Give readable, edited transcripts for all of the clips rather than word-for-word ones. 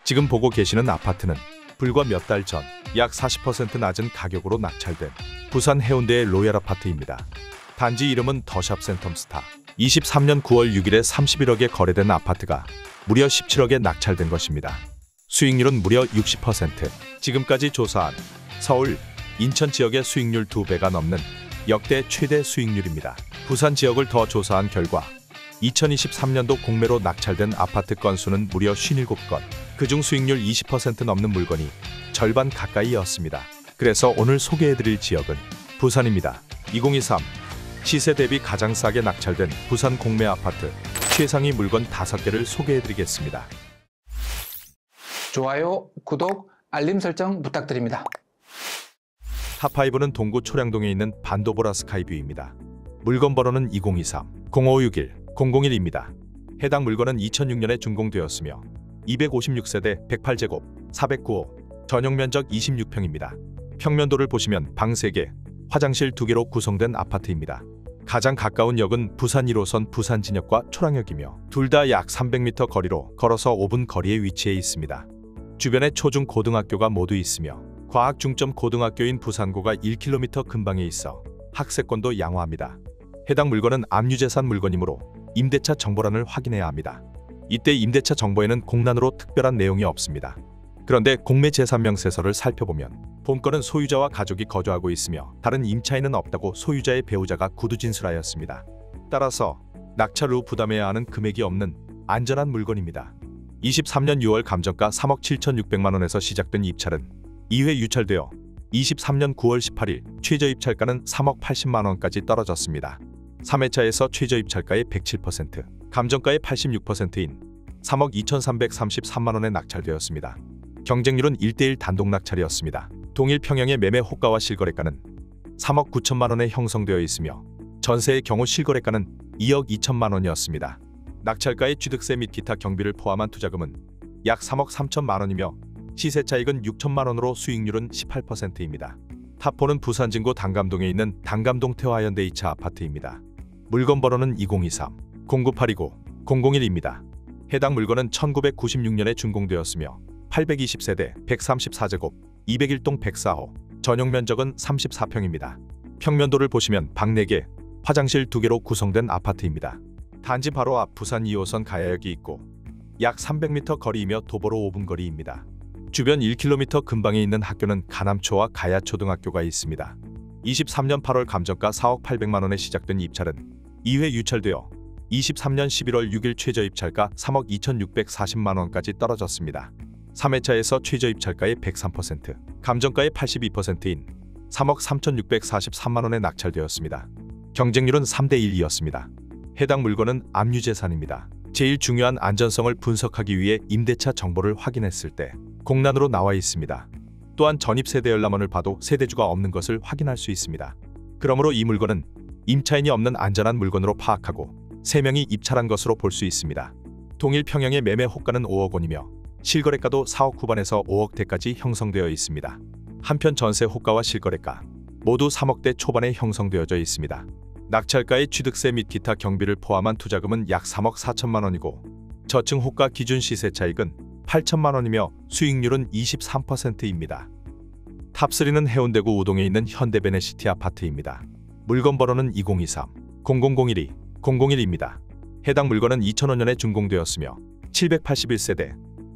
지금 보고 계시는 아파트는 불과 몇 달 전 약 40% 낮은 가격으로 낙찰된 부산 해운대의 로얄 아파트입니다. 단지 이름은 더샵 센텀스타. 23년 9월 6일에 31억에 거래된 아파트가 무려 17억에 낙찰된 것입니다. 수익률은 무려 60%. 지금까지 조사한 서울, 인천 지역의 수익률 2배가 넘는 역대 최대 수익률입니다. 부산 지역을 더 조사한 결과 2023년도 공매로 낙찰된 아파트 건수는 무려 57건. 그중 수익률 20% 넘는 물건이 절반 가까이였습니다. 그래서 오늘 소개해드릴 지역은 부산입니다. 2023 시세 대비 가장 싸게 낙찰된 부산 공매 아파트 최상위 물건 5개를 소개해드리겠습니다. 좋아요, 구독, 알림 설정 부탁드립니다. 탑5는 동구 초량동에 있는 반도보라 스카이뷰입니다. 물건 번호는 2023 0561 001입니다. 해당 물건은 2006년에 준공되었으며 256세대 108제곱 409호 전용 면적 26평입니다. 평면도를 보시면 방 3개, 화장실 2개로 구성된 아파트입니다. 가장 가까운 역은 부산 1호선 부산진역과 초량역이며 둘 다 약 300m 거리로 걸어서 5분 거리에 위치해 있습니다. 주변에 초중 고등학교가 모두 있으며 과학 중점 고등학교인 부산고가 1km 근방에 있어 학세권도 양호합니다. 해당 물건은 압류재산 물건이므로 임대차 정보란을 확인해야 합니다. 이때 임대차 정보에는 공란으로 특별한 내용이 없습니다. 그런데 공매재산명세서를 살펴보면 본건은 소유자와 가족이 거주하고 있으며 다른 임차인은 없다고 소유자의 배우자가 구두진술하였습니다. 따라서 낙찰 후 부담해야 하는 금액이 없는 안전한 물건입니다. 23년 6월 감정가 3억 7,600만원에서 시작된 입찰은 2회 유찰되어 23년 9월 18일 최저 입찰가는 3억 80만원까지 떨어졌습니다. 3회차에서 최저 입찰가의 107%, 감정가의 86%인 3억 2,333만원에 낙찰되었습니다. 경쟁률은 1대1 단독 낙찰이었습니다. 동일 평형의 매매 호가와 실거래가는 3억 9천만원에 형성되어 있으며 전세의 경우 실거래가는 2억 2천만원이었습니다. 낙찰가의 취득세 및 기타 경비를 포함한 투자금은 약 3억 3천만원이며 시세차익은 6천만원으로 수익률은 18%입니다. 탑4는 부산진구 당감동에 있는 당감동 태화현대 2차 아파트입니다. 물건 번호는 2023 09829 001입니다. 해당 물건은 1996년에 준공되었으며 820세대 134제곱 201동 104호 전용 면적은 34평입니다. 평면도를 보시면 방 4개, 화장실 2개로 구성된 아파트입니다. 단지 바로 앞 부산 2호선 가야역이 있고 약 300m 거리이며 도보로 5분 거리입니다. 주변 1km 근방에 있는 학교는 가남초와 가야초등학교가 있습니다. 23년 8월 감정가 4억 800만원에 시작된 입찰은 2회 유찰되어 23년 11월 6일 최저 입찰가 3억 2,640만원까지 떨어졌습니다. 3회차에서 최저 입찰가의 103%, 감정가의 82%인 3억 3,643만원에 낙찰되었습니다. 경쟁률은 3대1이었습니다. 해당 물건은 압류재산입니다. 제일 중요한 안전성을 분석하기 위해 임대차 정보를 확인했을 때 공란으로 나와 있습니다. 또한 전입세대 열람원을 봐도 세대주가 없는 것을 확인할 수 있습니다. 그러므로 이 물건은 임차인이 없는 안전한 물건으로 파악하고 3명이 입찰한 것으로 볼 수 있습니다. 동일 평형의 매매 호가는 5억 원이며 실거래가도 4억 후반에서 5억대까지 형성되어 있습니다. 한편 전세 호가와 실거래가 모두 3억대 초반에 형성되어져 있습니다. 낙찰가의 취득세 및 기타 경비를 포함한 투자금은 약 3억 4천만원이고 저층 호가 기준 시세차익은 8천만원이며 수익률은 23%입니다. 탑3는 해운대구 우동에 있는 현대베네시티 아파트입니다. 물건 번호는 2023 0001 001입니다. 해당 물건은 2005년에 준공되었으며 781세대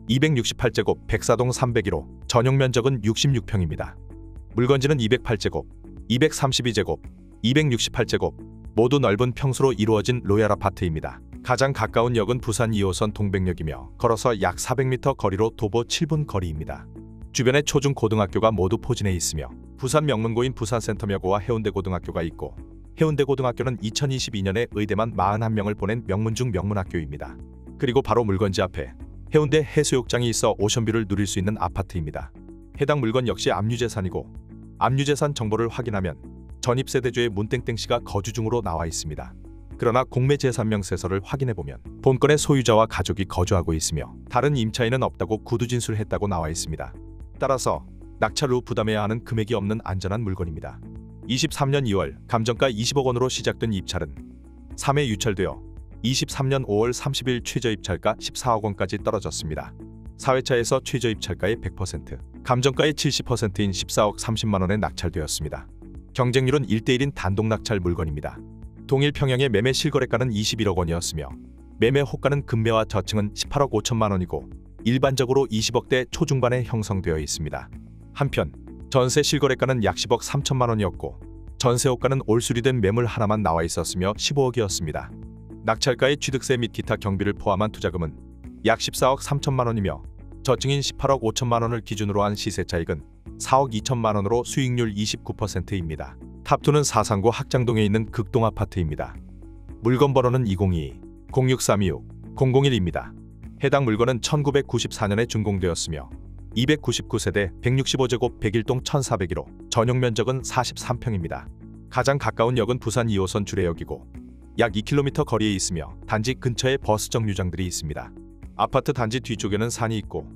268제곱 104동 301호 전용 면적은 66평입니다. 물건지는 208제곱, 232제곱, 268제곱 모두 넓은 평수로 이루어진 로얄 아파트입니다. 가장 가까운 역은 부산 2호선 동백역이며 걸어서 약 400m 거리로 도보 7분 거리입니다. 주변에 초중 고등학교가 모두 포진해 있으며 부산 명문고인 부산센텀여고와 해운대고등학교가 있고 해운대고등학교는 2022년에 의대만 41명을 보낸 명문 중 명문학교입니다. 그리고 바로 물건지 앞에 해운대 해수욕장이 있어 오션뷰를 누릴 수 있는 아파트입니다. 해당 물건 역시 압류재산이고 압류재산 정보를 확인하면 전입세대주의 문땡땡씨가 거주 중으로 나와 있습니다. 그러나 공매재산명세서를 확인해보면 본건의 소유자와 가족이 거주하고 있으며 다른 임차인은 없다고 구두진술했다고 나와 있습니다. 따라서 낙찰 후 부담해야 하는 금액이 없는 안전한 물건입니다. 23년 2월 감정가 20억 원으로 시작된 입찰은 3회 유찰되어 23년 5월 30일 최저 입찰가 14억 원까지 떨어졌습니다. 4회차에서 최저 입찰가의 100%, 감정가의 70%인 14억 30만 원에 낙찰되었습니다. 경쟁률은 1대1인 단독 낙찰 물건입니다. 동일 평형의 매매 실거래가는 21억 원이었으며 매매 호가는 급매와 저층은 18억 5천만 원이고 일반적으로 20억대 초중반에 형성되어 있습니다. 한편 전세 실거래가는 약 10억 3천만 원이었고 전세 호가는 올수리된 매물 하나만 나와 있었으며 15억이었습니다. 낙찰가의 취득세 및 기타 경비를 포함한 투자금은 약 14억 3천만 원이며 저층인 18억 5천만 원을 기준으로 한 시세차익은 4억 2천만 원으로 수익률 29%입니다. 탑2는 사상구 학장동에 있는 극동 아파트입니다. 물건 번호는 202-06326-001입니다. 해당 물건은 1994년에 준공되었으며 299세대 165제곱 101동 1401호, 전용 면적은 43평입니다. 가장 가까운 역은 부산 2호선 주례역이고 약 2km 거리에 있으며 단지 근처에 버스 정류장들이 있습니다. 아파트 단지 뒤쪽에는 산이 있고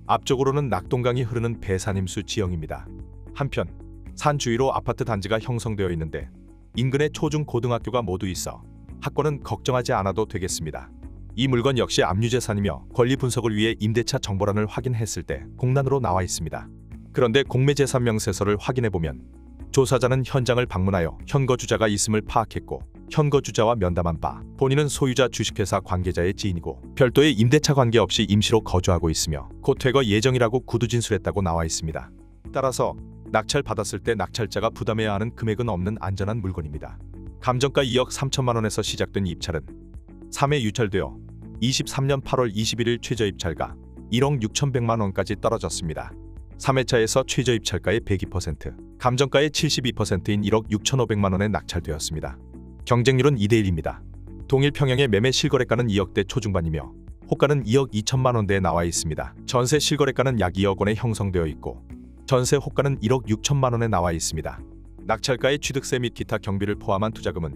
앞쪽으로는 낙동강이 흐르는 배산임수 지형입니다. 한편 산 주위로 아파트 단지가 형성되어 있는데 인근에 초중 고등학교가 모두 있어 학권은 걱정하지 않아도 되겠습니다. 이 물건 역시 압류재산이며 권리 분석을 위해 임대차 정보란을 확인했을 때 공란으로 나와 있습니다. 그런데 공매재산 명세서를 확인해보면 조사자는 현장을 방문하여 현거주자가 있음을 파악했고 현거주자와 면담한 바 본인은 소유자 주식회사 관계자의 지인이고 별도의 임대차 관계없이 임시로 거주하고 있으며 곧 퇴거 예정이라고 구두진술했다고 나와 있습니다. 따라서 낙찰받았을 때 낙찰자가 부담해야 하는 금액은 없는 안전한 물건입니다. 감정가 2억 3천만 원에서 시작된 입찰은 3회 유찰되어 23년 8월 21일 최저 입찰가 1억 6,100만 원까지 떨어졌습니다. 3회차에서 최저 입찰가의 102%, 감정가의 72%인 1억 6,500만 원에 낙찰되었습니다. 경쟁률은 2대1입니다. 동일 평형의 매매 실거래가는 2억대 초중반이며 호가는 2억 2천만 원대에 나와 있습니다. 전세 실거래가는 약 2억 원에 형성되어 있고 전세 호가는 1억 6천만 원에 나와 있습니다. 낙찰가의 취득세 및 기타 경비를 포함한 투자금은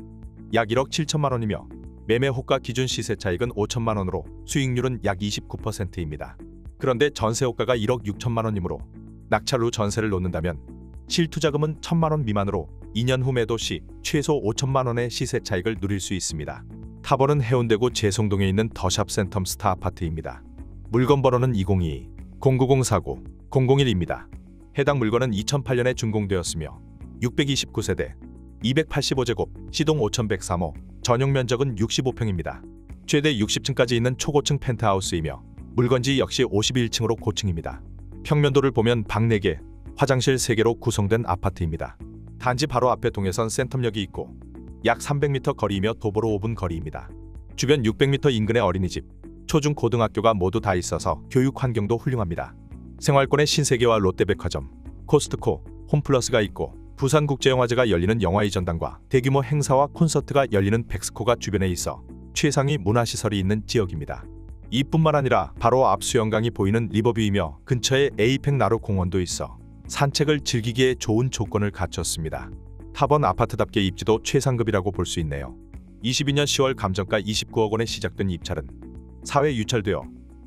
약 1억 7천만 원이며 매매 호가 기준 시세 차익은 5천만 원으로 수익률은 약 29%입니다. 그런데 전세 호가가 1억 6천만 원이므로 낙찰 후 전세를 놓는다면 실투자금은 1천만 원 미만으로 2년 후 매도 시 최소 5천만 원의 시세 차익을 누릴 수 있습니다. 탑원은 해운대구 재송동에 있는 더샵 센텀 스타 아파트입니다. 물건 번호는 202-09049-001입니다. 해당 물건은 2008년에 준공되었으며 629세대 285제곱 시동 5103호, 전용 면적은 65평입니다. 최대 60층까지 있는 초고층 펜트하우스이며 물건지 역시 51층으로 고층입니다. 평면도를 보면 방 4개, 화장실 3개로 구성된 아파트입니다. 단지 바로 앞에 동해선 센텀역이 있고 약 300m 거리이며 도보로 5분 거리입니다. 주변 600m 인근의 어린이집, 초중 고등학교가 모두 다 있어서 교육 환경도 훌륭합니다. 생활권의 신세계와 롯데백화점, 코스트코, 홈플러스가 있고 부산국제영화제가 열리는 영화의전당과 대규모 행사와 콘서트가 열리는 백스코가 주변에 있어 최상위 문화시설이 있는 지역입니다. 이뿐만 아니라 바로 앞 수영강이 보이는 리버뷰이며 근처에 에이펙 나루 공원도 있어 산책을 즐기기에 좋은 조건을 갖췄습니다. 탑원 아파트답게 입지도 최상급이라고 볼 수 있네요. 22년 10월 감정가 29억 원에 시작된 입찰은 4회 유찰되어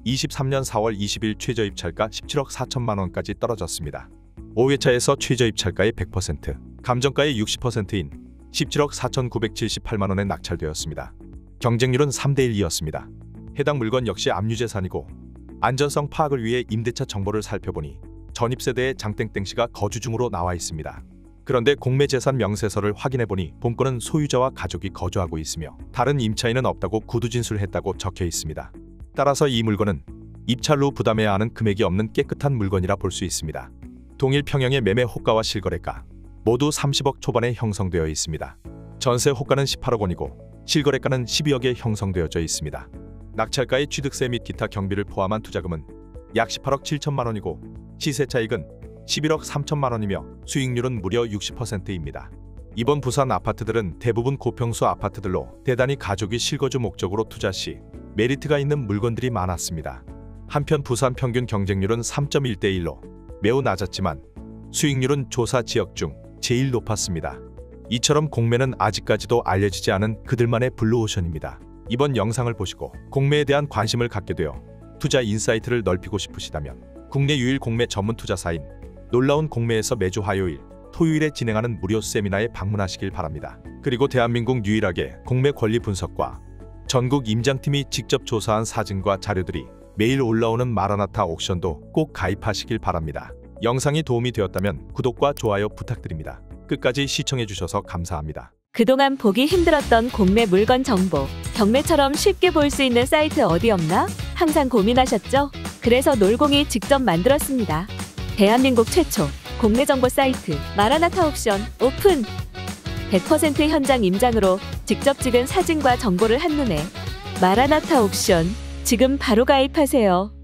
23년 4월 20일 최저 입찰가 17억 4천만 원까지 떨어졌습니다. 5회차에서 최저 입찰가의 100%, 감정가의 60%인 17억 4,978만 원에 낙찰되었습니다. 경쟁률은 3대1이었습니다. 해당 물건 역시 압류재산이고 안전성 파악을 위해 임대차 정보를 살펴보니 전입세대의 장땡땡씨가 거주 중으로 나와 있습니다. 그런데 공매재산 명세서를 확인해보니 본건은 소유자와 가족이 거주하고 있으며 다른 임차인은 없다고 구두진술했다고 적혀 있습니다. 따라서 이 물건은 입찰 후 부담해야 하는 금액이 없는 깨끗한 물건이라 볼 수 있습니다. 동일 평형의 매매 호가와 실거래가 모두 30억 초반에 형성되어 있습니다. 전세 호가는 18억 원이고 실거래가는 12억에 형성되어져 있습니다. 낙찰가의 취득세 및 기타 경비를 포함한 투자금은 약 18억 7천만 원이고 시세 차익은 11억 3천만 원이며 수익률은 무려 60%입니다. 이번 부산 아파트들은 대부분 고평수 아파트들로 대단히 가족이 실거주 목적으로 투자 시 메리트가 있는 물건들이 많았습니다. 한편 부산 평균 경쟁률은 3.1대1로 매우 낮았지만 수익률은 조사 지역 중 제일 높았습니다. 이처럼 공매는 아직까지도 알려지지 않은 그들만의 블루오션입니다. 이번 영상을 보시고 공매에 대한 관심을 갖게 되어 투자 인사이트를 넓히고 싶으시다면 국내 유일 공매 전문 투자사인 놀라운 공매에서 매주 화요일, 토요일에 진행하는 무료 세미나에 방문하시길 바랍니다. 그리고 대한민국 유일하게 공매 권리 분석과 전국 임장팀이 직접 조사한 사진과 자료들이 매일 올라오는 마라나타 옥션도 꼭 가입하시길 바랍니다. 영상이 도움이 되었다면 구독과 좋아요 부탁드립니다. 끝까지 시청해주셔서 감사합니다. 그동안 보기 힘들었던 공매 물건 정보, 경매처럼 쉽게 볼 수 있는 사이트 어디 없나? 항상 고민하셨죠? 그래서 놀공이 직접 만들었습니다. 대한민국 최초 공매 정보 사이트 마라나타 옥션 오픈! 100% 현장 임장으로 직접 찍은 사진과 정보를 한눈에 마라나타 옥션 지금 바로 가입하세요.